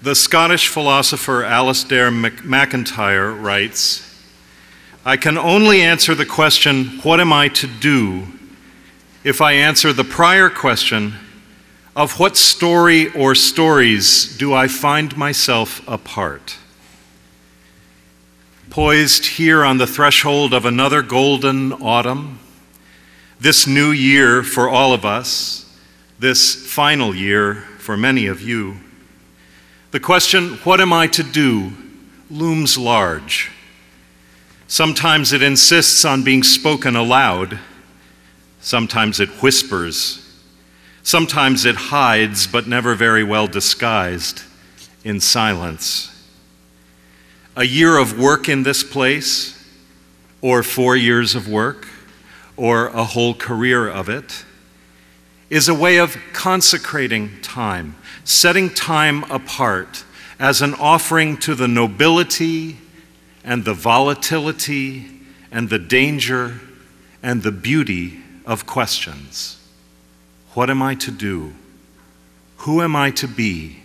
The Scottish philosopher Alasdair MacIntyre writes, "I can only answer the question, what am I to do, if I answer the prior question, of what story or stories do I find myself a part?" Poised here on the threshold of another golden autumn, this new year for all of us, this final year for many of you, the question, what am I to do, looms large. Sometimes it insists on being spoken aloud. Sometimes it whispers. Sometimes it hides, but never very well disguised, in silence. A year of work in this place, or 4 years of work, or a whole career of it, is a way of consecrating time, setting time apart as an offering to the nobility and the volatility and the danger and the beauty of questions. What am I to do? Who am I to be?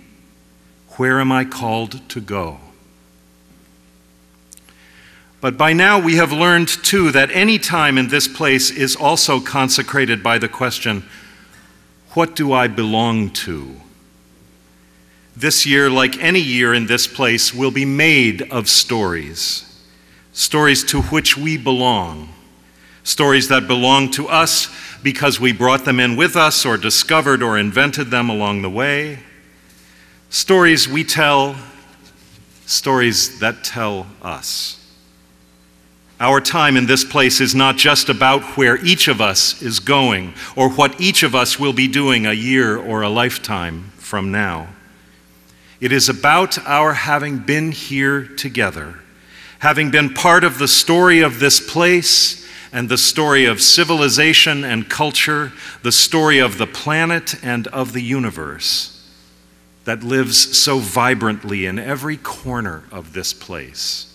Where am I called to go? But by now we have learned too that any time in this place is also consecrated by the question, what do I belong to? This year, like any year in this place, will be made of stories, stories to which we belong, stories that belong to us because we brought them in with us or discovered or invented them along the way, stories we tell, stories that tell us. Our time in this place is not just about where each of us is going or what each of us will be doing a year or a lifetime from now. It is about our having been here together, having been part of the story of this place and the story of civilization and culture, the story of the planet and of the universe that lives so vibrantly in every corner of this place.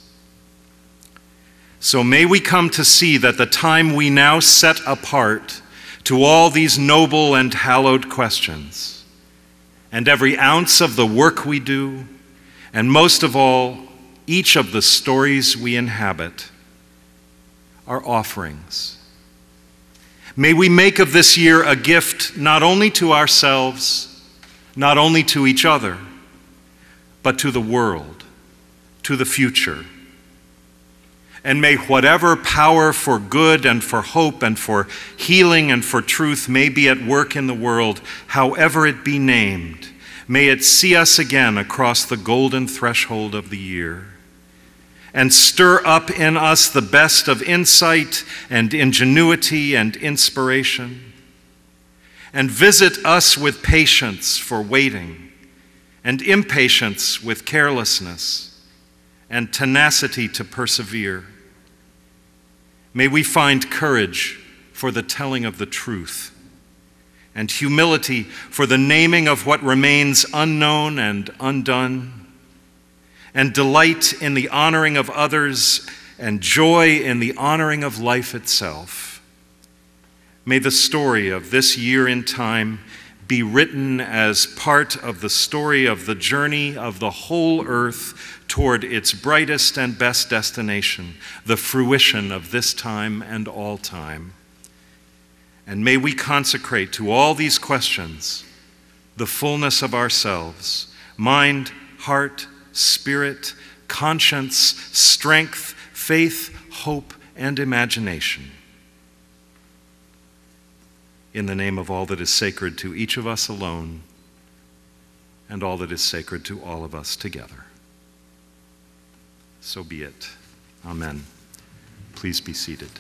So may we come to see that the time we now set apart to all these noble and hallowed questions, and every ounce of the work we do, and most of all, each of the stories we inhabit, are offerings. May we make of this year a gift not only to ourselves, not only to each other, but to the world, to the future. And may whatever power for good and for hope and for healing and for truth may be at work in the world, however it be named, may it see us again across the golden threshold of the year and stir up in us the best of insight and ingenuity and inspiration, and visit us with patience for waiting and impatience with carelessness and tenacity to persevere. May we find courage for the telling of the truth, and humility for the naming of what remains unknown and undone, and delight in the honoring of others, and joy in the honoring of life itself. May the story of this year in time be written as part of the story of the journey of the whole earth toward its brightest and best destination, the fruition of this time and all time. And may we consecrate to all these questions the fullness of ourselves, mind, heart, spirit, conscience, strength, faith, hope, and imagination. In the name of all that is sacred to each of us alone, and all that is sacred to all of us together. So be it. Amen. Please be seated.